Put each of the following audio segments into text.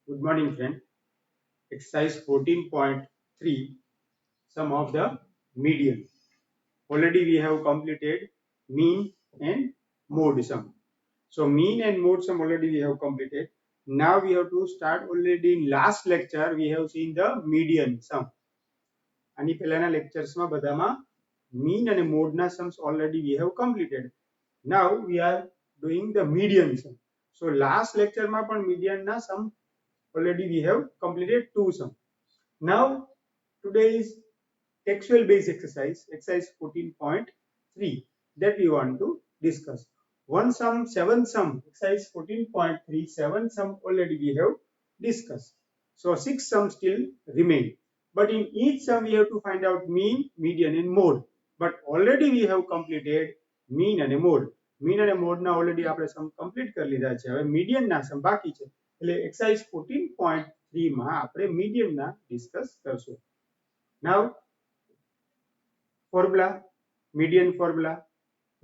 Good morning, friend. Exercise 14.3, sum of the median. Already we have completed mean and mode sum. So mean and mode sum already we have completed. Now we have to start. Already in last lecture we have seen the median sum. આની પહેલાના lecturesમાં બધામાં mean and mode ના sums already we have completed. Now we are doing the median sum. So last lecture માં પણ median ના sum already we have completed two sum. Now today is textual based exercise 14.3 that we want to discuss. One sum, seven sum, exercise 14.3, seven sum already we have discussed. So six sum still remain. But in each sum we have to find out mean, median and mode. But already we have completed mean and mode. Mean and mode ના already આપણે sum complete કરી લીધા છે. હવે median ના sum બાકી છે. એટલે exercise 14.3 માં આપણે median ના discuss કરશું. Now formula, median formula,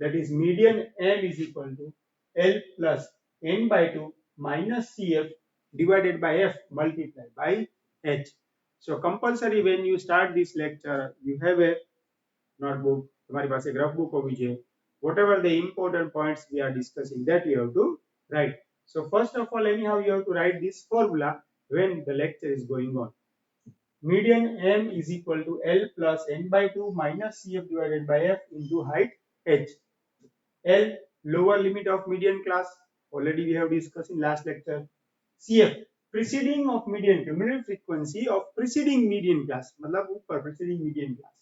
that is median m is equal to L plus n by 2 minus CF divided by F multiplied by H. So compulsory when you start this lecture, you have a notebook, તમારી પાસે એક rough book હોવી જોઈએ. Whatever the important points we are discussing, that you have to write. So first of all, anyhow you have to write this formula when the lecture is going on. Median m is equal to L plus n by 2 minus CF divided by F into height H. L, lower limit of median class, already we have discussed in last lecture. CF, preceding of median, cumulative frequency of preceding median class, मतलब ऊपर preceding median class.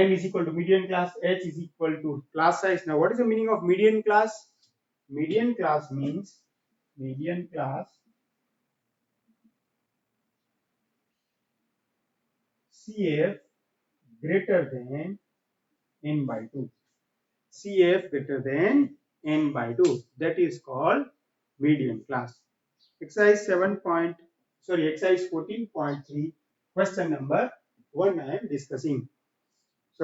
M is equal to median class, H is equal to class size. Now what is the meaning of median class? Median class means CF greater than n by 2. CF greater than n by 2. That is called median class. Exercise 14.3, question number 1 I am discussing. So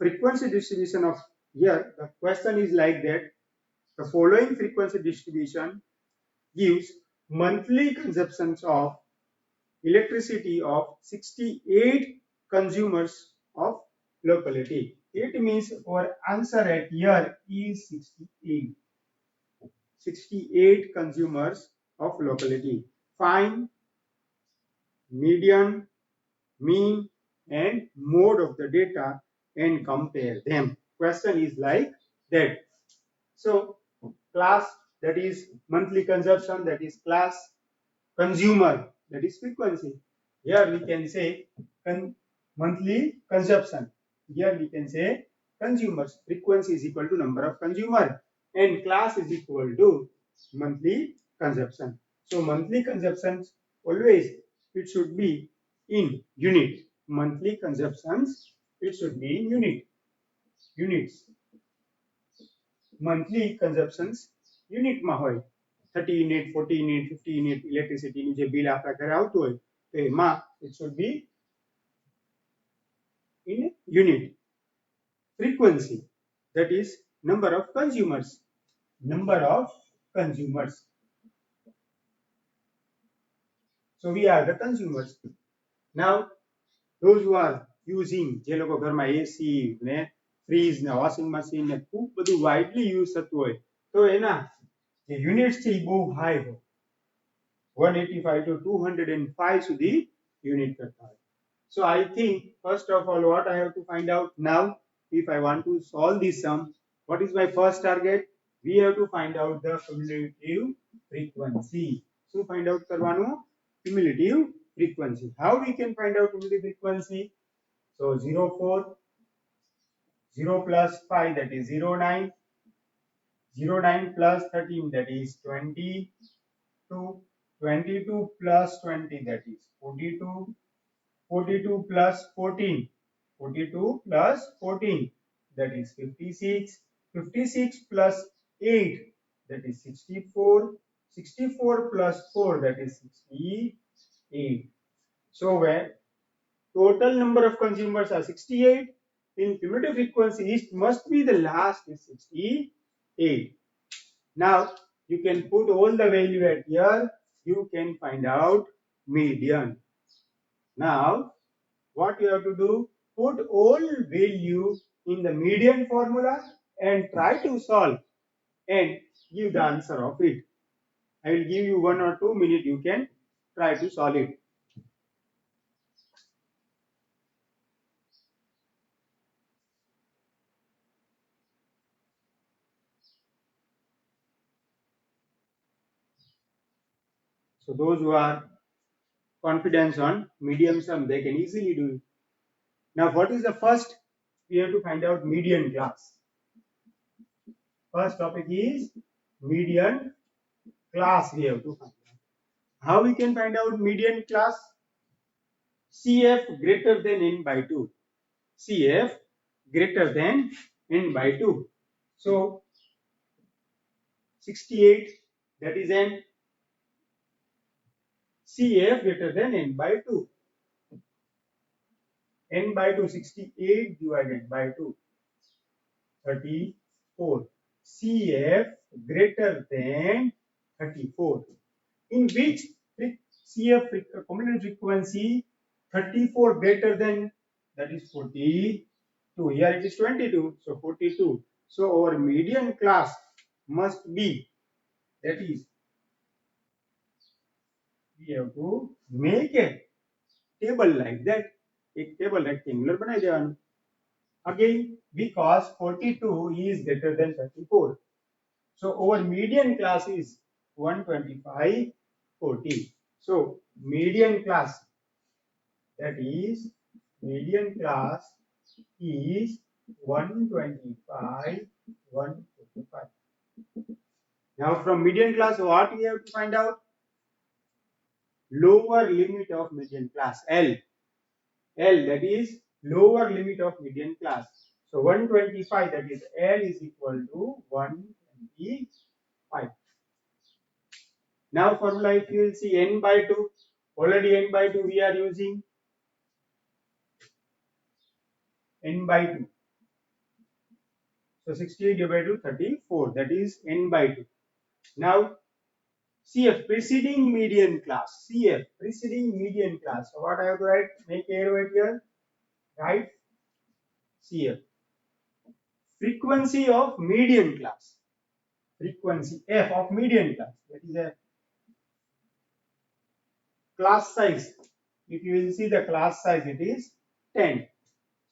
frequency distribution of here, the question is like that. The following frequency distribution gives monthly consumptions of electricity of 68 consumers of locality. It means our answer at here is 68. 68 consumers of locality. Find median, mean and mode of the data and compare them. Question is like that. So class, that is monthly consumption, that is class. Consumer, that is frequency. Here we can say monthly consumption. Here we can say consumers. Frequency is equal to number of consumer and class is equal to monthly consumption. So monthly consumptions always it should be in unit. Monthly consumptions it should be in units. Monthly consumptions unit માં હોય. 30 unit, 40 unit, 50 unit electricity નું જે bill આપણા ઘરે આવતું હોય તો એમાં it should be in unit. Frequency, that is number of consumers. So we are the consumers. Now those who are using, જે લોકો ઘરમાં AC ને ફ્રીજ ને વોશિંગ મશીન ને ખૂબ બધું વાઇડલી યુઝ થતું હોય તો એના જે યુનિટ્સ છે એ બહુ હાઈ હોય. 185 to 205 સુધી યુનિટ કરતા હોય. So I think first of all what I have to find out now, if I want to solve this sum, what is my first target? We have to find out the cumulative frequency. So find out કરવાનું cumulative frequency. How we can find out cumulative frequency? So 04, 0 plus 5 that is 09, 09 plus 13 that is 22, 22 plus 20 that is 42, 42 plus 14, 42 plus 14 that is 56, 56 plus 8 that is 64, 64 plus 4 that is 68. So when total number of consumers are 68, in cumulative frequency it must be the last is 68. Now you can put all the value at here, you can find out median. Now, what you have to do, put all value in the median formula and try to solve and give the answer of it. I will give you 1 or 2 minutes, you can try to solve it. So those who are confident on medium sum, they can easily do it. Now what is the first? We have to find out median class. First topic is median class we have to find out. How we can find out median class? CF greater than n by 2. CF greater than n by 2. So 68, that is n. CF greater than n by 2. N by 2, 68 divided by 2, 34. CF greater than 34. In which CF combination frequency 34 greater than, that is 42. Here it is 22, so 42. So our median class must be, that is, we have to make a table like that. एक table rectangular बनाई देवानु. Again, because 42 is greater than 34. So our median class is 125, 40. So median class, that is, median class is 125, 145. Now from median class, what we have to find out? Lower limit of median class, L. L, that is lower limit of median class. So 125, that is L is equal to 125. Now formula, if you will see n by 2, already n by 2 we are using n by 2. So 68 divided by 34, that is n by 2. Now CF, preceding median class. CF, preceding median class. So what I have to write? Make arrow at here. Write CF. Frequency of median class. Frequency F of median class. That is a class size. If you will see the class size, it is 10.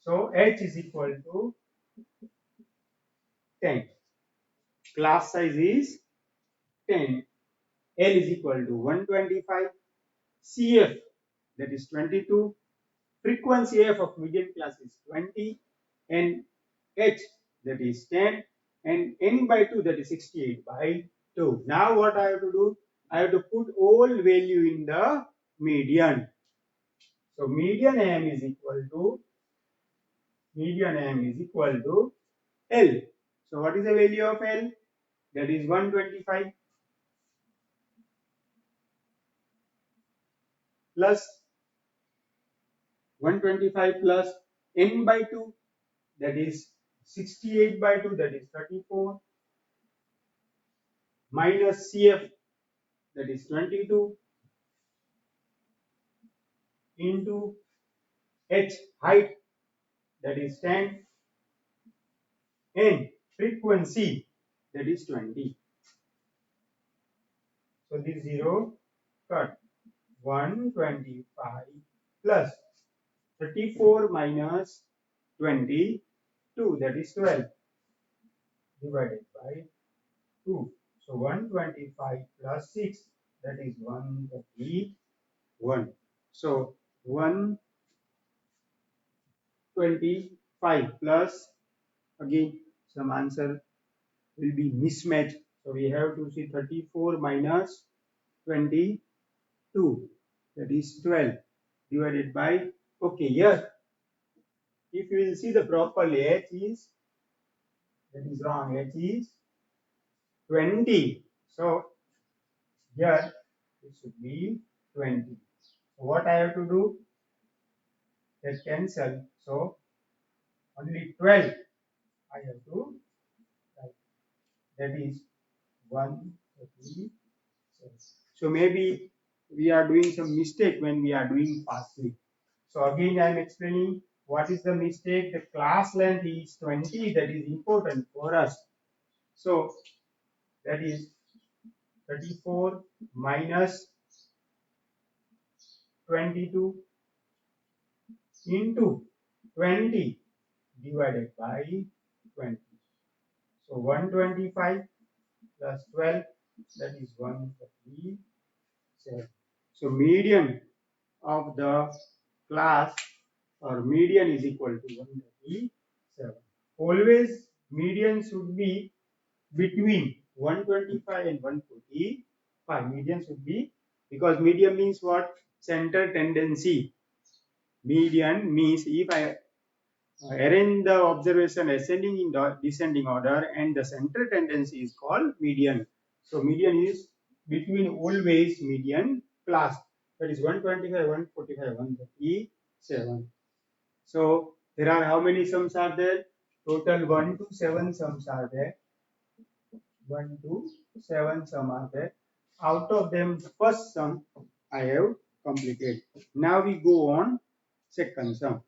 So H is equal to 10. Class size is 10. L is equal to 125. CF, that is 22. Frequency F of median class is 20. And H, that is 10. And n by 2, that is 68 by 2. Now what I have to do? I have to put all value in the median. So median M is equal to L. So what is the value of L? That is 125 plus 125 plus n by 2, that is 68 by 2, that is 34, minus CF, that is 22, into H, height, that is 10, and frequency, that is 20. So this 0 cut. 125 plus 34 minus 22, that is 12, divided by 2. So 125 plus 6, that is 131. So 125 plus, again some answer will be mismatched. So we have to see 34 minus 22, that is 12, divided by, okay, here if you will see the properly, H is, that is wrong, H is 20. So here it should be 20. So what I have to do? Let's cancel. So only 12 I have to write. That is 1 37. So maybe we are doing some mistake when we are doing fastly. So again I am explaining what is the mistake. The class length is 20, that is important for us. So that is 34 minus 22 into 20 divided by 20. So 125 plus 12, that is 137. So median of the class or median is equal to 137. Always median should be between 125 and 145. Median should be, because median means what? Center tendency. Median means if I arrange the observation ascending in the descending order and the center tendency is called median. So median is between always median class, that is 125, 145, 137. So there are how many sums are there? Total 1 to 7 sums are there. 1 to 7 sum are there. Out of them, the first sum I have completed. Now we go on second sum.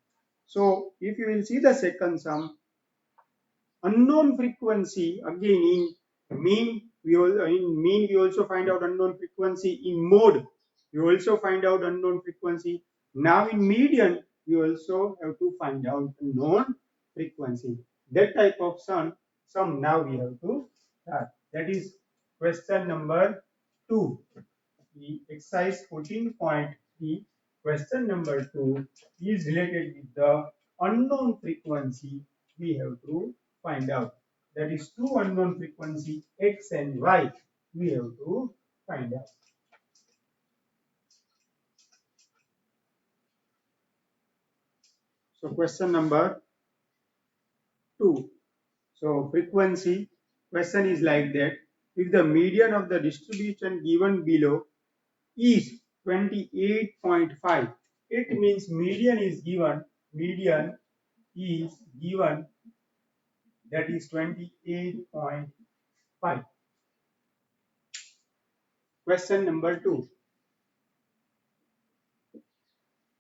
So if you will see the second sum, unknown frequency, again in mean we also find out unknown frequency. In mode we also find out unknown frequency. Now in median we also have to find out unknown frequency. That type of sum now we have to start. That is question number 2. The exercise 14.3, question number 2 is related with the unknown frequency we have to find out. That is two unknown frequency x and y we have to find out. So question number 2. So frequency question is like that. If the median of the distribution given below is 28.5, it means median is given that is 28.5. Question number 2.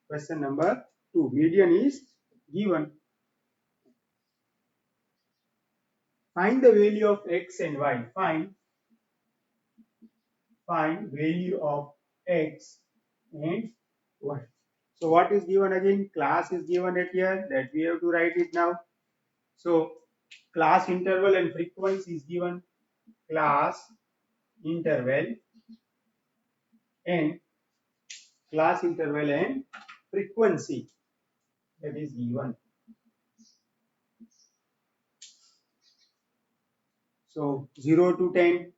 Question number 2. Median is given. Find the value of x and y. Find value of x and y. So what is given again? Class is given at here, that we have to write it now. So class interval and frequency is given. Class interval and frequency, that is given. So 0 to 10,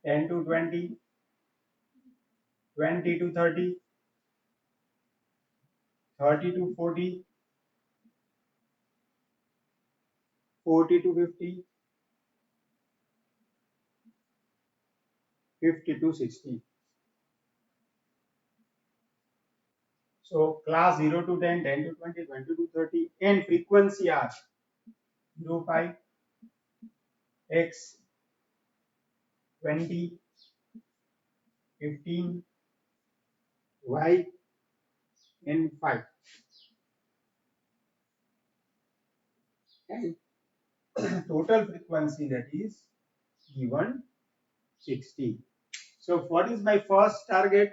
10 to 20, 20 to 30, 30 to 40, 40 to 50, 50 to 60. So class 0 to 10, 10 to 20, 20 to 30, and frequency are 0, 5, x, 20, 15, y, and 5. And total frequency, that is given 60. So what is my first target?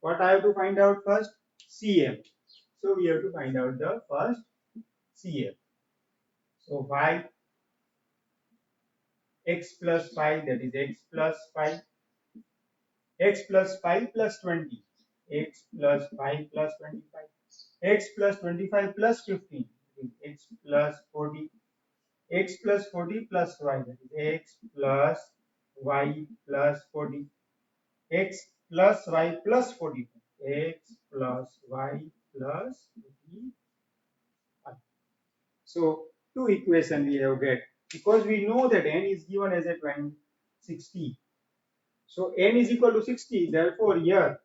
What I have to find out first? CM. So we have to find out the first CM. So 5, x plus 5, that is x plus 5, x plus 5 plus 20, x plus 5 plus 25, x plus 25 plus 15, x plus 40, x plus 40 plus y, that is x plus y plus 40, x plus y plus 40, x plus y plus 45. So two equation we have get, because we know that n is given as a 60. So n is equal to 60. Therefore here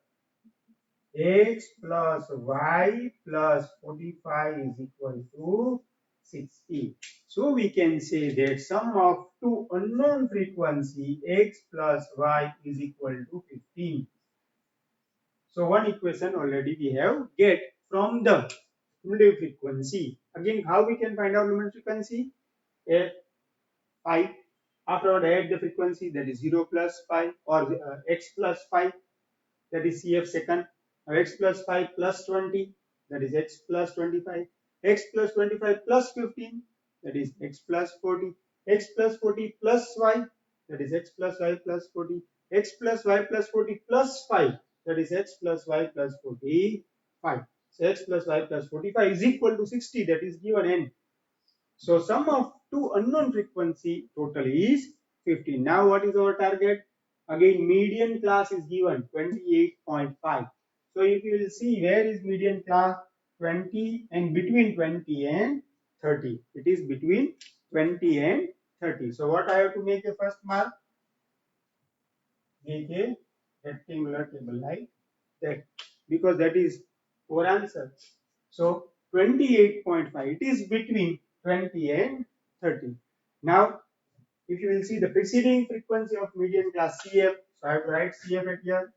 x plus y plus 45 is equal to 60. So we can say that sum of two unknown frequency x plus y is equal to 15. So one equation already we have get from the cumulative frequency. Again, how we can find out cumulative frequency? F pi. After add the frequency, that is 0 plus pi, or x plus pi, that is CF second. Now x plus 5 plus 20, that is x plus 25. X plus 25 plus 15, that is x plus 40. X plus 40 plus y, that is x plus y plus 40. X plus y plus 40 plus 5, that is x plus y plus 45. So x plus y plus 45 is equal to 60, that is given n. So sum of two unknown frequency total is 15. Now what is our target? Again, median class is given 28.5. So if you will see, where is median class? 20 and between 20 and 30. It is between 20 and 30. So what I have to make a first mark? Make a rectangular table like that, because that is our answer. So 28.5, it is between 20 and 30. Now, if you will see the preceding frequency of median class CF, so I have to write CF at here.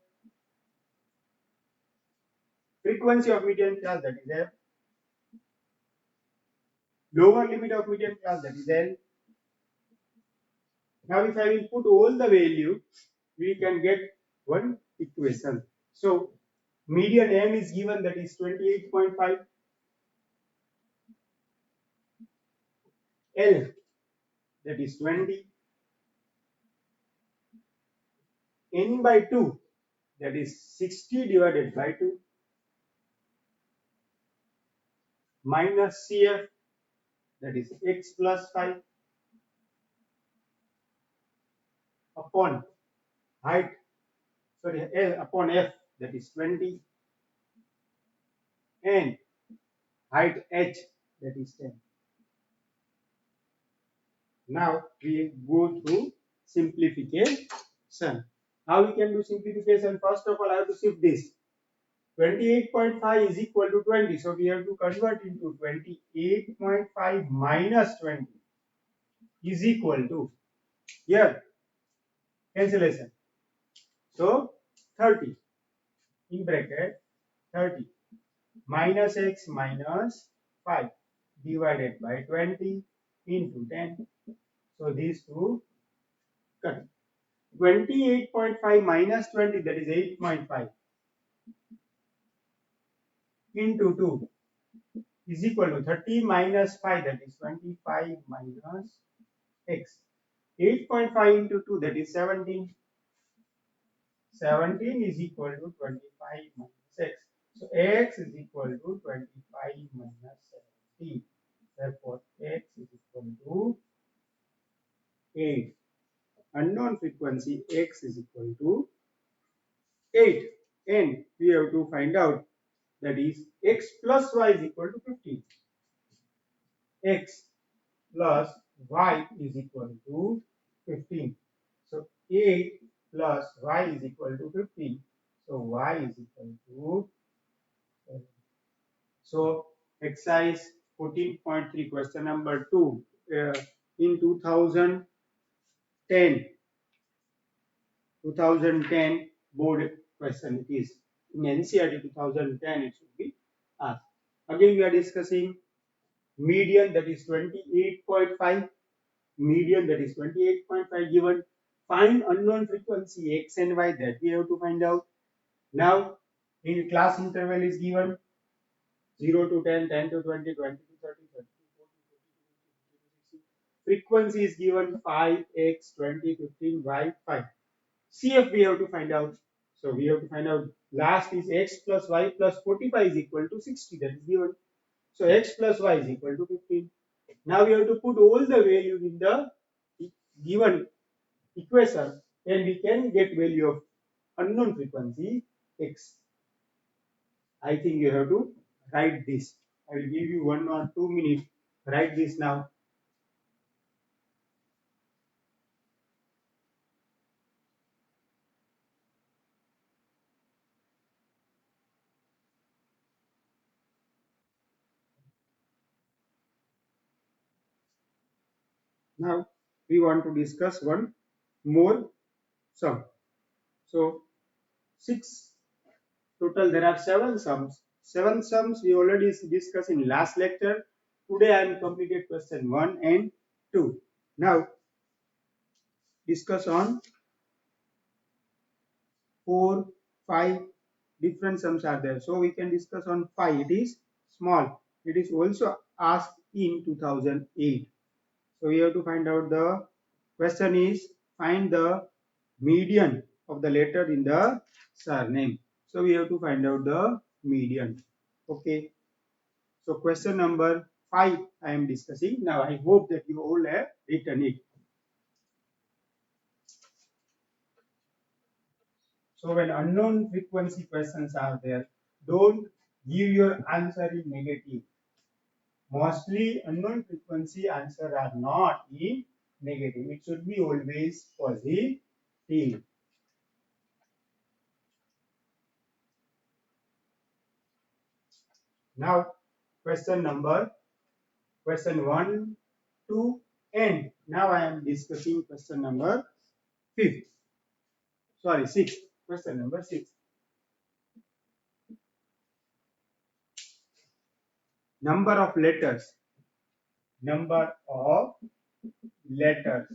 Frequency of median class, that is F. Lower limit of median class, that is L. Now, if I will put all the value, we can get one equation. So, median M is given, that is 28.5. L, that is 20. N by 2, that is 60 divided by 2, minus CF, that is x plus 5, upon height, sorry, L upon F, that is 20, and height H, that is 10. Now we go through simplification. How we can do simplification? First of all, I have to shift this. 28.5 is equal to 20. So we have to convert into 28.5 minus 20 is equal to, here, cancellation. So 30 in bracket 30 minus x minus 5 divided by 20 into 10. So these two cut. 28.5 minus 20, that is 8.5, into 2 is equal to 30 minus 5, that is 25 minus x. 8.5 into 2, that is 17. 17 is equal to 25 minus x. So x is equal to 25 minus 17. Therefore, x is equal to 8. Unknown frequency x is equal to 8. And we have to find out, that is x plus y is equal to 15. X plus y is equal to 15. So 8 plus y is equal to 15. So y is equal to 7. So exercise 14.3, question number 2. In 2010 board question it is. In NCERT 2010 it should be asked. Again we are discussing median, that is 28.5. Median, that is 28.5 given. Find unknown frequency x and y, that we have to find out. Now in class interval is given 0 to 10, 10 to 20, 20 to 30, 30 to 40, 40 to 50, 60. Frequency is given 5x, 20, 15, y, 5. CF we have to find out. So we have to find out, last is x plus y plus 45 is equal to 60, that is given. So x plus y is equal to 15. Now we have to put all the values in the given equation and we can get value of unknown frequency x. I think you have to write this. I will give you 1 or 2 minutes. Write this now. Now we want to discuss one more sum. So 6 total, there are 7 sums. 7 sums we already discussed in last lecture. Today I am completed question 1 and 2. Now discuss on 4, 5 different sums are there. So we can discuss on 5. It is small. It is also asked in 2008. So we have to find out the question is find the median of the letter in the surname. So we have to find out the median. Okay. So question number 5 I am discussing. Now I hope that you all have written it. So when unknown frequency questions are there, don't give your answer in negative. Mostly unknown frequency answer are not in negative. It should be always positive. Now question 1, 2 and now I am discussing question number 5. Sorry, 6. Question number 6. Number of letters. Number of letters.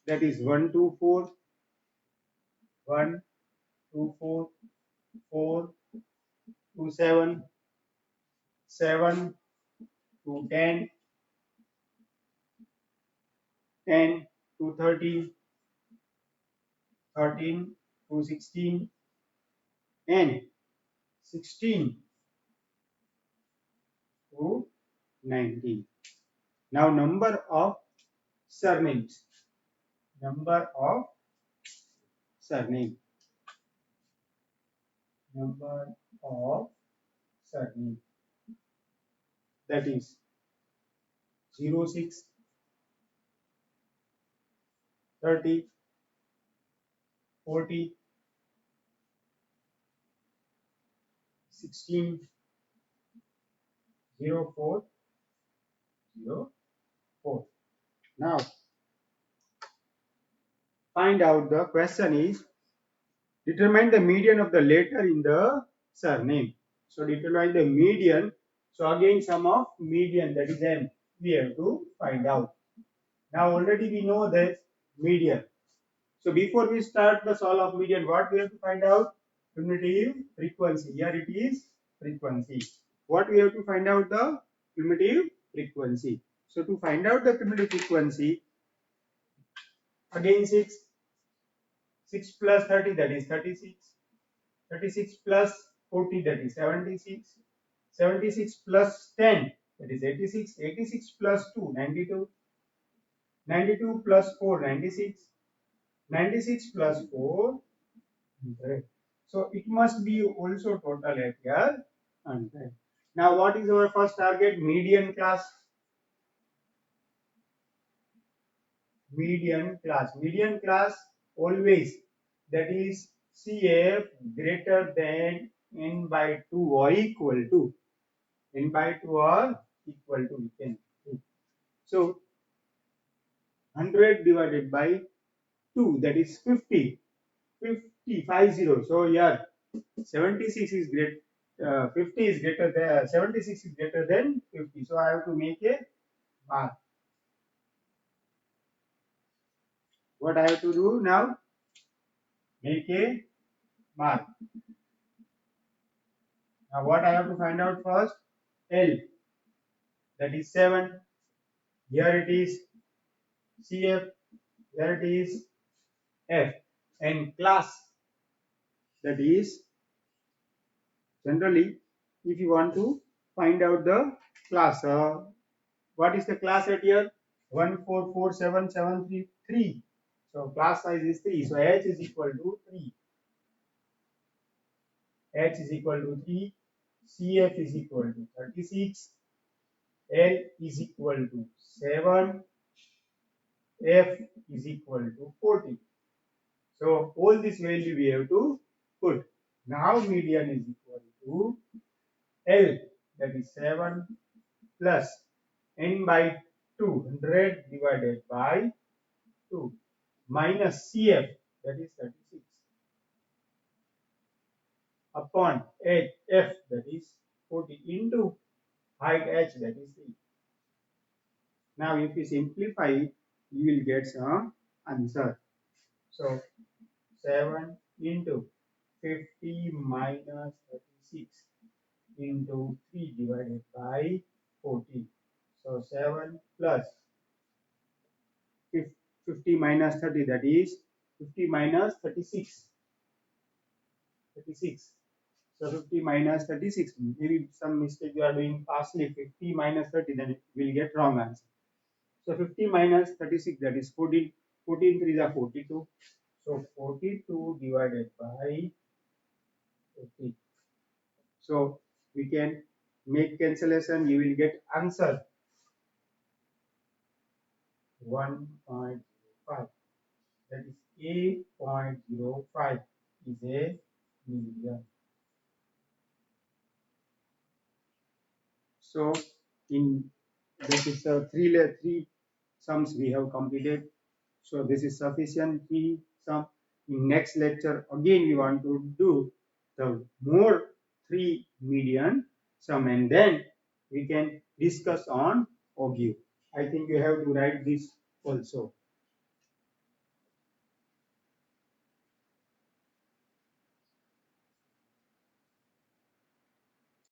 That is 1 to 4. 1 to 4. 4 to 7. 7 to 10. 10 to 13. 13 to 16. And 16 to 19. Now number of surnames. Number of surname. Number of surname. That is 0, 6, 30, 40, 16, 0, 4, 0, 4. Now find out the question is determine the median of the letter in the surname. So determine the median. So again sum of median, that is m, we have to find out. Now already we know that median. So before we start the solve of median, what we have to find out? Cumulative frequency. Here it is frequency. What we have to find out? The cumulative frequency. So to find out the cumulative frequency, again 6. 6 plus 30, that is 36. 36 plus 40, that is 76. 76 plus 10, that is 86. 86 plus 2, 92. 92 plus 4, 96. 96 plus 4, 100. So it must be also total at here 100. Now what is our first target? Median class. Median class. Median class always, that is CF greater than n by 2 or equal to. N by 2 or equal to, we can do. So 100 divided by 2, that is 50. 50, 50. So here 76 is great. 50 is greater than 76 is greater than 50. So I have to make a mark. What I have to do now? Make a mark. Now what I have to find out first? L, that is 7. Here it is CF. Here it is F. And class, that is generally if you want to find out the class. What is the class at here? 1447733. So class size is 3. So H is equal to 3. H is equal to 3. CF is equal to 36. L is equal to 7. F is equal to 40. So all this value we have to put. Now median is equal to L, that is 7. plus n by 2, 100 divided by 2 minus CF, that is 36, upon HF, that is 40, into height h, that is 3. Now if you simplify it, you will get some answer. So 7 into 50 minus 36 into 3 divided by 40. So 7 plus 50 minus 30, that is 50 minus 36. 36. So 50 minus 36, maybe some mistake you are doing partially. 50 minus 30, then you will get wrong answer. So 50 minus 36, that is 14. 14 3 is 42. So 42 divided by 40. So we can make cancellation. You will get answer 1.05. That is 8.05 is a million. So in this is three sums we have completed. So this is sufficient three sum. In next lecture again we want to do the more 3 median sum, and then we can discuss on OGIV. I think you have to write this also.